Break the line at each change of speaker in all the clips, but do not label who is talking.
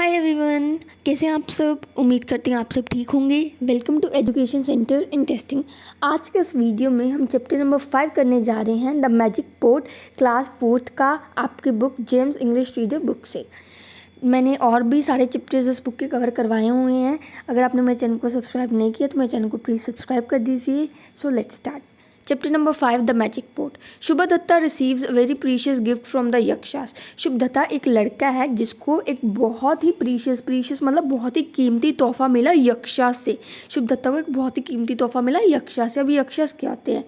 Hi everyone, कैसे हैं आप सब। उम्मीद करती हैं आप सब ठीक होंगे। Welcome to education centre in testing. आज के इस वीडियो में हम चैप्टर नंबर 5 करने जा रहे हैं, the magic port, class 4th का आपकी book James English reader book से। मैंने और भी सारे चैप्टर्स इस बुक के कवर करवाए हुए हैं। अगर आपने मेरे चैनल को सब्सक्राइब नहीं किया तो मेरे चैनल को प्लीज़ सब्सक्राइब कर दीजिए। So let's start. Chapter number 5, the magic pot. Shubhadatta receives a very precious gift from the yakshas. Shubhadatta एक लड़का है जिसको एक बहुत ही प्रीशियस मतलब बहुत ही कीमती तोहफा मिला यक्षास से। शुभदत्ता को एक बहुत ही कीमती तोहफा मिला यक्षास से। अब यक्षास क्या होते हैं?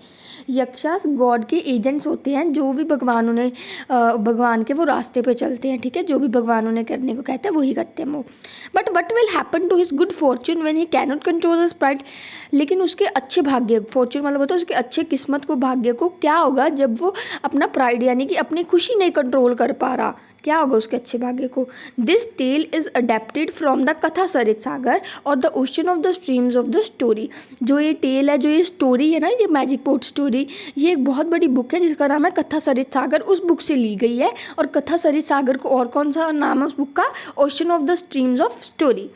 यक्षास गॉड के एजेंट्स होते हैं, जो भी भगवान उन्हें भगवान के वो रास्ते पे चलते हैं, ठीक है। जो भी भगवान उन्हें करने को कहते हैं वही करते हैं वो। But what will happen to his good fortune when he cannot control his pride. लेकिन उसके अच्छे भाग्य, फॉर्चून मतलब होता है उसके अच्छे किस्मत को, भाग्य को क्या होगा जब वो अपना प्राइड यानी कि अपनी खुशी नहीं कंट्रोल कर पा रहा। क्या होगा उसके अच्छे भाग्य को? This tale is adapted from the Katha Sarit Sagar और the ocean of the streams of the story. जो ये टेल है, जो ये स्टोरी है ना, ये मैजिक पोर्ट स्टोरी, ये एक बहुत बड़ी बुक है जिसका नाम है कथा सरित सागर। उस बुक से ली गई है। और कथा सरित सागर को और कौन सा नाम है उस बुक का? Ocean of the streams of story.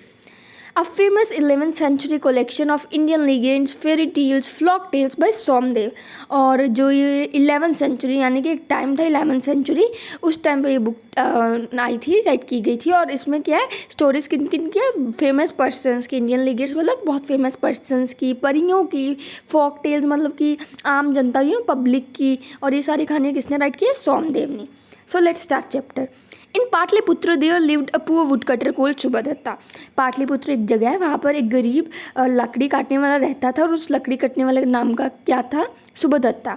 A famous 11th century collection of Indian legends, fairy tales, folk tales by Somdev. और जो ये 11th century यानी कि एक टाइम था 11th century, उस टाइम पे ये बुक आई थी, राइट की गई थी। और इसमें क्या है, स्टोरीज किन किन की है? फेमस पर्सन्स की। इंडियन लीगेंड्स मतलब बहुत फेमस पर्सन्स की, परियों की, फोक टेल्स मतलब कि आम जनता की, पब्लिक की। और ये सारी कहानियाँ किसने राइट की है? सोमदेव ने। So let's start chapter. In Pataliputra there lived a poor woodcutter called Shubhadatta. Pataliputra एक जगह है, वहाँ पर एक गरीब लकड़ी काटने वाला रहता था। और उस लकड़ी काटने वाले का नाम का क्या था? शुभदत्ता।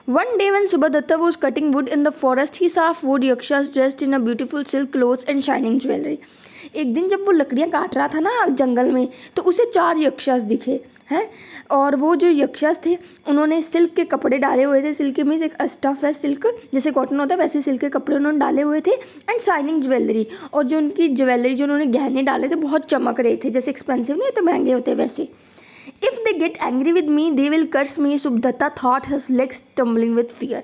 One day when Subhadatta was cutting wood in the forest, he saw 4 yakshas dressed in a beautiful silk clothes and shining jewelry. एक दिन जब वो लकड़ियाँ काट रहा था ना जंगल में, तो उसे 4 यक्षास दिखे हैं। और वो जो यक्षास थे उन्होंने सिल्क के कपड़े डाले हुए थे। सिल्क मीन्स एक स्टफ है, सिल्क जैसे कॉटन होता है वैसे सिल्क के कपड़े उन्होंने डाले हुए थे। एंड शाइनिंग ज्वेलरी, और जो उनकी ज्वेलरी, जो उन्होंने गहने डाले थे बहुत चमक रहे थे। जैसे एक्सपेंसिव नहीं तो महंगे होते वैसे। If they get angry with me, they will curse me. Subhadatta thought, his legs tumbling with fear.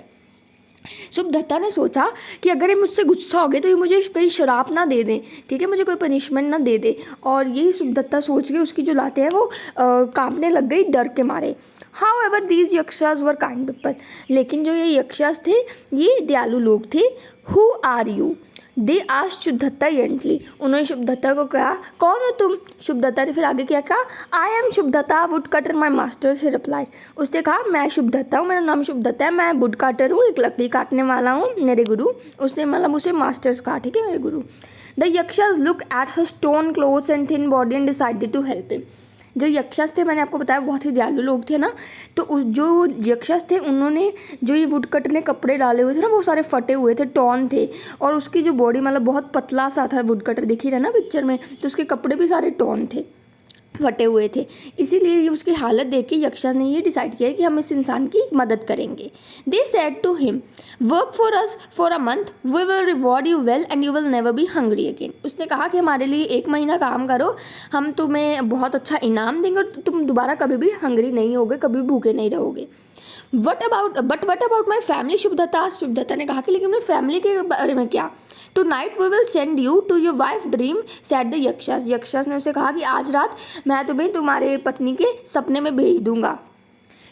शुभदत्ता ने सोचा कि अगर ये मुझसे गुस्सा हो गए तो ये मुझे कहीं शराप ना दे दें, ठीक है, मुझे कोई पनिशमेंट ना दे दे। और यही शुभदत्ता सोच के उसकी जो लातें हैं वो कांपने लग गई डर के मारे। However, these yakshas were kind people. लेकिन जो ये यक्षास थे ये दयालु लोग थे। Who are you? दे आज शुभदत्ता जेंटली। उन्होंने शुभदत्ता को कहा, कौन हो तुम? शुभदत्ता ने फिर आगे क्या कहा? I am Shubhadatta woodcutter my master से रिप्लाई। उसने कहा, मैं शुभदत्ता हूँ, मेरा नाम शुभदत्ता है, मैं वुड काटर हूँ, एक लकड़ी काटने वाला हूँ, मेरे गुरु। उसने मतलब उसे मास्टर्स कहा, ठीक है, मेरे गुरु। The yakshas look at his स्टोन clothes and thin body and decided to help him. जो यक्षास थे, मैंने आपको बताया बहुत ही दयालु लोग थे ना, तो जो यक्षास थे उन्होंने जो ये वुड कटर ने कपड़े डाले हुए थे ना वो सारे फटे हुए थे, टॉन थे। और उसकी जो बॉडी मतलब बहुत पतला सा था, वुड कटर दिख ही रहा ना पिक्चर में, तो उसके कपड़े भी सारे टॉन थे, फटे हुए थे। इसीलिए उसकी हालत देख के यक्षास ने ये डिसाइड किया कि हम इस इंसान की मदद करेंगे। They said to him, work for us for a month, we will reward you well and you will never be hungry again. उसने कहा कि हमारे लिए 1 महीना काम करो, हम तुम्हें बहुत अच्छा इनाम देंगे और तुम दोबारा कभी भी हंग्री नहीं होगे, कभी भूखे नहीं रहोगे। What about my family? Shubhadatta ने कहा कि लेकिन मेरी फैमिली के बारे में क्या? Tonight we will send you to your wife dream said the yakshas. Yakshas ने उसे कहा कि आज रात मैं तुम्हें तुम्हारे पत्नी के सपने में भेज दूंगा।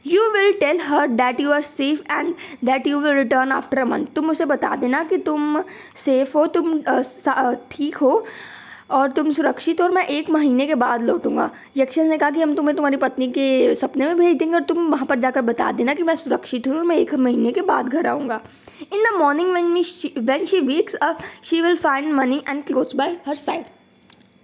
You will tell her that you are safe and that you will return after a month. तुम उसे बता देना कि तुम सेफ हो, तुम ठीक हो और तुम सुरक्षित हो, और मैं 1 महीने के बाद लौटूंगा। यक्षास ने कहा कि हम तुम्हें तुम्हारी पत्नी के सपने में भेज देंगे और तुम वहाँ पर जाकर बता देना कि मैं सुरक्षित हूँ और मैं 1 महीने के बाद घर आऊँगा। In the morning when she wakes up, she will find money and clothes by her side.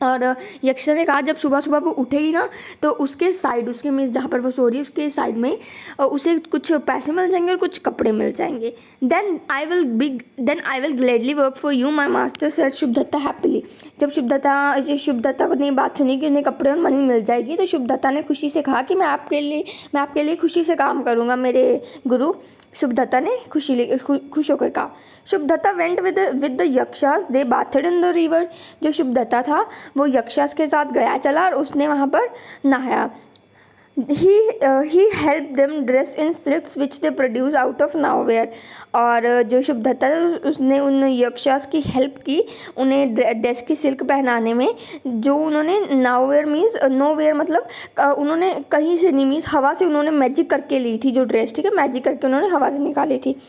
और यक्षास ने कहा जब सुबह सुबह वो उठेगी ना तो उसके साइड, उसके मीन्स जहाँ पर वो सो रही है उसके साइड में उसे कुछ पैसे मिल जाएंगे और कुछ कपड़े मिल जाएंगे। Then I will gladly work for you my master said Shubhadatta happily. जब शुभदत्ता ने बात सुनी कि उन्हें कपड़े और मनी मिल जाएगी तो शुभदत्ता ने खुशी से कहा कि मैं आपके लिए खुशी से काम करूँगा मेरे गुरु। शुभदत्ता ने खुश होकर कहा। Shubhadatta went with the yakshas, they bathed in the river. जो शुभदत्ता था वो यक्षास के साथ गया चला और उसने वहाँ पर नहाया। He help them dress in silks which they produce out of nowhere. और जो शुभदत्ता था उसने उन यक्षास की हेल्प की उन्हें ड्रेस की सिल्क पहनाने में, जो उन्होंने नाउवेयर मीन्स नोवेयर मतलब उन्होंने कहीं से नहीं, मीन्स हवा से उन्होंने मैजिक करके ली थी जो ड्रेस, ठीक है, मैजिक करके उन्होंने हवा से निकाली थी।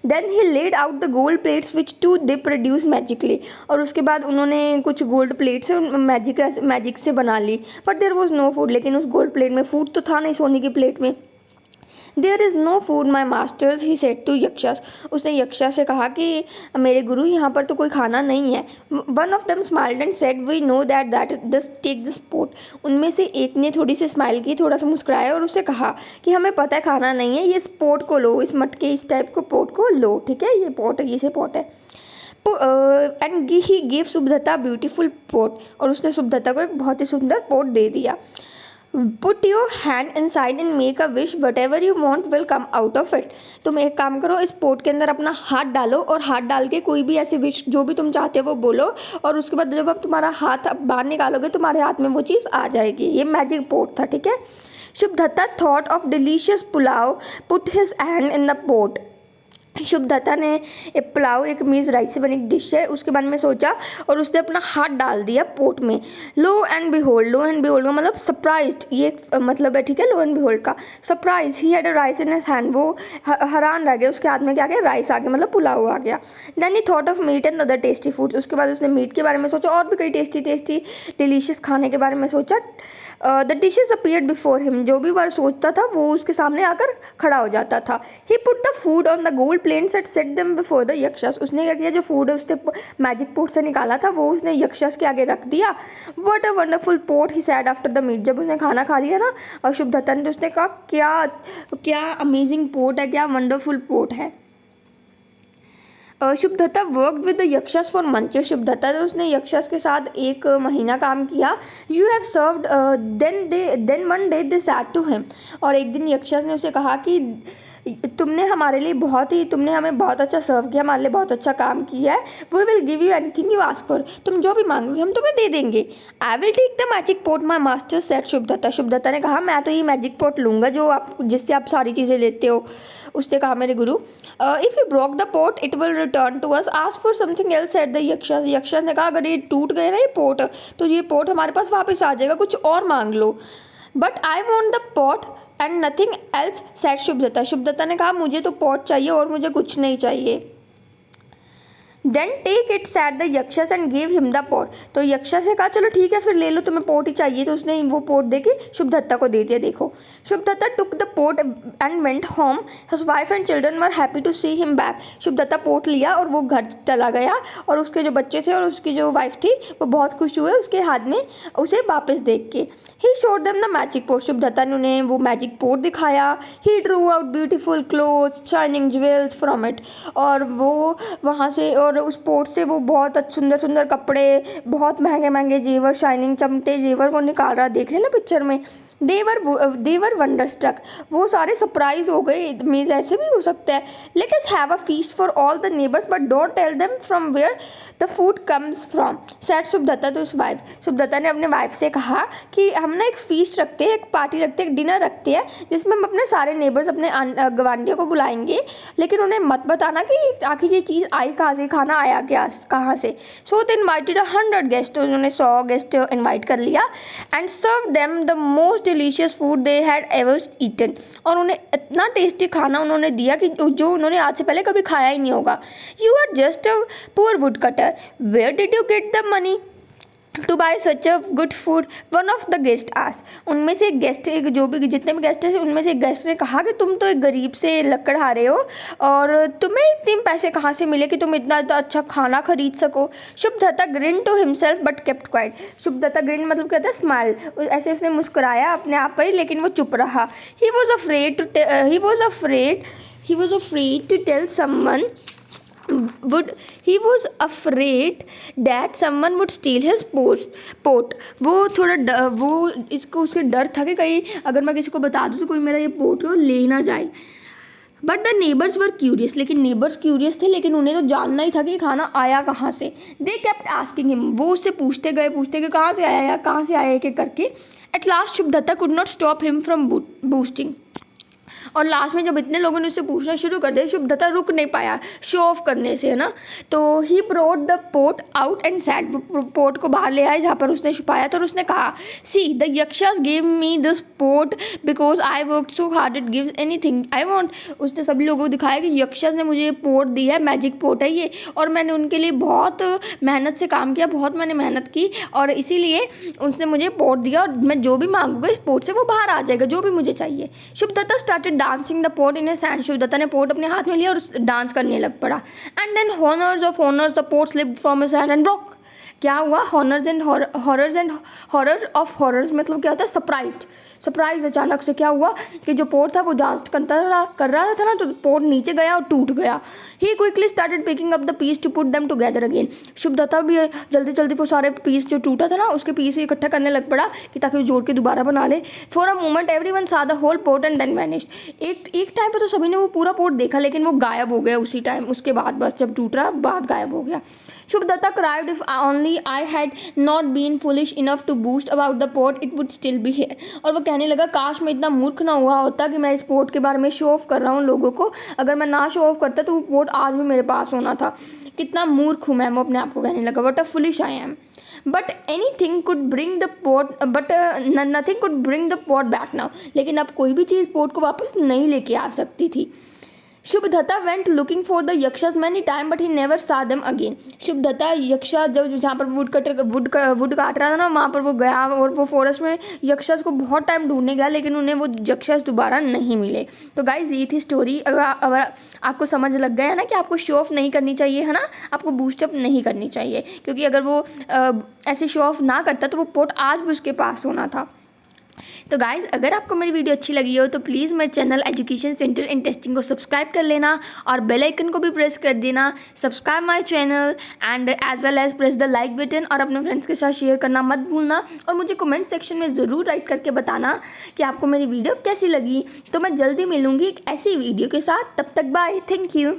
Then he laid out the gold plates which to they produce magically. और उसके बाद उन्होंने कुछ गोल्ड प्लेट से मैजिक से बना ली। But there was no food, लेकिन उस गोल्ड प्लेट में फूड तो था नहीं सोने की प्लेट में। There is no food my masters he said to yakshas. उसने यक्षा से कहा कि मेरे गुरु यहाँ पर तो कोई खाना नहीं है। One of them smiled and said we know that this take this pot. उनमें से एक ने थोड़ी सी स्माइल की, थोड़ा सा मुस्कुराया और उससे कहा कि हमें पता है खाना नहीं है, ये इस पोट को लो, इस मटके इस टाइप को पोट को लो, ठीक है, ये पोट ये से पोट है। And he give Shubhadatta beautiful pot. और उसने शुभदत्ता को एक बहुत ही सुंदर पोट दे दिया। Put your hand inside and make a wish, what ever you want will come out of it. तुम एक काम करो, इस पोट के अंदर अपना हाथ डालो और हाथ डाल के कोई भी ऐसी विश जो भी तुम चाहते हो वो बोलो, और उसके बाद जब आप तुम्हारा हाथ बाहर निकालोगे तुम्हारे हाथ में वो चीज़ आ जाएगी। ये मैजिक पोट था, ठीक है। Shubhadatta thought of delicious pulao, put his hand in the pot. Shubhadatta ने एक पुलाव, एक मीज़ राइस से बनी एक डिश है, उसके बारे में सोचा और उसने अपना हाथ डाल दिया पोट में। लो एंड बिहोल्ड का मतलब सरप्राइज्ड, ये मतलब है, ठीक है, लो एंड बिहोल्ड का surprise. He had a rice in his hand, वो हैरान रह गया, उसके हाथ में क्या गया, राइस आ गया, मतलब पुलाव आ गया। Then he thought of meat and other tasty foods. उसके बाद उसने मीट के बारे में सोचा और भी कई टेस्टी डिलीशियस खाने के बारे में सोचा। The dishes appeared before him, जो भी वह सोचता था वो उसके सामने आकर खड़ा हो जाता था। He put the food on the gold plates and set them before the yakshas. उसने क्या किया, जो फूड है उसने मैजिक पोट से निकाला था वो उसने यक्षास के आगे रख दिया। What a wonderful pot he said after the meat. जब उसने खाना खा लिया ना और शुभदत्ता ने, तो उसने कहा क्या क्या अमेजिंग पोट है, क्या वंडरफुल पोट है। Shubhadatta worked with the yakshas for months. Shubhadatta तो उसने यक्षास के साथ एक महीना काम किया। You have served then one day they said to him. और एक दिन यक्षास ने उसे कहा कि तुमने हमें बहुत अच्छा सर्व किया, हमारे लिए बहुत अच्छा काम किया है। We will give you anything you ask for. तुम जो भी मांगोगे हम तुम्हें दे देंगे। I will take the magic pot my master said Shubhadatta. Shubhadatta ने कहा मैं तो ये मैजिक पोट लूँगा जो आप जिससे आप सारी चीज़ें लेते हो। उसने कहा मेरे गुरु, if you broke the pot it will return to us, ask for something else said the yakshas. Yakshas ने कहा अगर ये टूट गए ना ये पोट, तो ये पोट हमारे पास वापस आ जाएगा, कुछ और मांग लो। But I want the pot and nothing else said Shubhadatta. Shubhadatta ने कहा मुझे तो पॉट चाहिए और मुझे कुछ नहीं चाहिए। Then take it said the yakshas and give him the pot. तो यक्षा से कहा चलो ठीक है फिर ले लो, तुम्हें पोट ही चाहिए। तो उसने वो पोट दे के शुभदत्ता को दे दिया। देखो, Shubhadatta took the pot and went home. His wife and children were happy to see him back. Shubhadatta pot लिया और वो घर चला गया और उसके जो बच्चे थे और उसकी जो वाइफ थी वो बहुत खुश हुए उसके हाथ में उसे वापस देख के। He showed them the magic pot. Shubhadatta ने उन्हें वो मैजिक पोट दिखाया। He drew out beautiful clothes shining jewels from it. और वो वहाँ से और उस पोट से वो बहुत सुंदर सुंदर कपड़े, बहुत महंगे महंगे जेवर, शाइनिंग चमकते जेवर वो निकाल रहा। देख रहे ना पिक्चर में। देवर वंडर स्ट्रक। वो सारे सरप्राइज हो गए। मीन्स ऐसे भी हो सकता है। Let us have a feast for all the neighbours but don't tell them from where the food comes from said Shubhadatta to his wife. Shubhadatta ने अपने वाइफ से कहा कि हम ना एक फीस्ट रखते हैं, एक पार्टी रखते हैं, एक डिनर रखते हैं जिसमें हम अपने सारे नेबर्स, अपने गवांडियों को बुलाएंगे, लेकिन उन्हें मत बताना कि आखिर ये चीज़ आई कहाँ से, खाना आया क्या कहाँ से। So they invited 100 guest. तो उन्होंने 100 गेस्ट इन्वाइट कर लिया and serve them the most delicious food they had ever eaten. और उन्हें इतना टेस्टी खाना उन्होंने दिया कि जो उन्होंने आज से पहले कभी खाया ही नहीं होगा। You are just a poor woodcutter, where did you get the money to buy such a good food, one of the guest asked. उनमें से एक गेस्ट, एक जो भी जितने भी गेस्ट थे उनमें से एक गेस्ट ने कहा कि तुम तो एक गरीब से लकड़हारे हो और तुम्हें इतने पैसे कहाँ से मिले कि तुम इतना अच्छा खाना खरीद सको। Shubhadatta grin to himself but kept quiet. Shubhadatta grin मतलब क्या था, स्माइल, ऐसे उसने मुस्कुराया अपने आप पर ही लेकिन वो चुप रहा। He was afraid to tell someone he was afraid that someone would steal his pot। वो थोड़ा वो इसको उसके डर था कि कहीं अगर मैं किसी को बता दूँ तो कोई मेरा ये पोट ले ना जाए। But the neighbours were curious. लेकिन नेबर्स क्यूरियस थे, लेकिन उन्हें तो जानना ही था कि खाना आया कहाँ से। They kept asking him. वो उससे पूछते गए कहाँ से आया एक एक करके। At last Shubhadatta could not stop him from boasting. और लास्ट में जब इतने लोगों ने उससे पूछना शुरू कर दिया, शुभदत्ता रुक नहीं पाया शो ऑफ करने से, है ना। तो he brought the pot out and said, वो पोट को बाहर ले आए जहाँ पर उसने छुपाया था, और उसने कहा, see the yakshas give me this pot because I work so hard, it gives anything I want. उसने सभी लोगों को दिखाया कि यक्षास ने मुझे ये पोट दी है, मैजिक पोट है ये, और मैंने उनके लिए बहुत मेहनत से काम किया, बहुत मैंने मेहनत की, और इसीलिए उसने मुझे पोट दिया, और मैं जो भी मांगूंगा इस पोट से वो बाहर आ जाएगा, जो भी मुझे चाहिए। Shubhadatta started dancing the pot in a sand, Shubhadatta ने पोट अपने हाथ में लिया और डांस करने लग पड़ा। And then honours of honours the pot slipped from his hand and broke. क्या हुआ, honours and horror of horrors मतलब क्या होता है, सरप्राइज अचानक से क्या हुआ कि जो पोट था वो डांस कर रहा था ना, तो पोट नीचे गया और टूट गया। He quickly started picking up the piece to put them together again. Shubhadatta भी जल्दी जल्दी वो सारे पीस जो टूटा था ना उसके पीस इकट्ठा करने लग पड़ा कि ताकि वो जोड़ के दोबारा बना ले। For a moment everyone saw the whole pot and then vanished. एक टाइम पर तो सभी ने वो पूरा पोट देखा, लेकिन वो गायब हो गया उसी टाइम, उसके बाद बस जब टूट रहा बाद गायब हो गया। शुभदत्ता cried, if only I had not been foolish enough to boast about the pot, it would still be here। और वो कहने लगा, काश मैं इतना मूर्ख ना हुआ होता कि मैं इस पोट के बारे में शो ऑफ कर रहा हूँ लोगों को, अगर मैं ना शो ऑफ करता तो वो पोट आज भी मेरे पास होना था। कितना मूर्ख हूँ मैं, वो अपने आप को कहने लगा, what a foolish I am. But anything could bring the pot but nothing could bring the pot back now. लेकिन अब कोई भी चीज़ पोट को वापस नहीं लेके आ सकती थी। Shubhadatta went looking for the yakshas many time but he never saw them again. Shubhadatta yaksha जब जहाँ पर वुड काट रहा था ना वहाँ पर वो गया, और वो फॉरेस्ट में यक्षास को बहुत टाइम ढूंढने गया, लेकिन उन्हें वो यक्षास दोबारा नहीं मिले। तो गाइज ये थी स्टोरी। अगर आपको समझ लग गया है ना कि आपको शो ऑफ नहीं करनी चाहिए, है ना, आपको बूस्टअप नहीं करनी चाहिए, क्योंकि अगर वो ऐसे शो ऑफ ना करता तो वो पोट आज भी उसके पास होना था। तो गाइज़ अगर आपको मेरी वीडियो अच्छी लगी हो तो प्लीज़ मेरे channel education centre in testing को सब्सक्राइब कर लेना, और बेल आइकन को भी प्रेस कर देना। Subscribe my channel and as well as press the like button, और अपने फ्रेंड्स के साथ शेयर करना मत भूलना। और मुझे कमेंट सेक्शन में ज़रूर राइट करके बताना कि आपको मेरी वीडियो कैसी लगी। तो मैं जल्दी मिलूँगी एक ऐसी वीडियो के साथ, तब तक बाय, थैंक यू।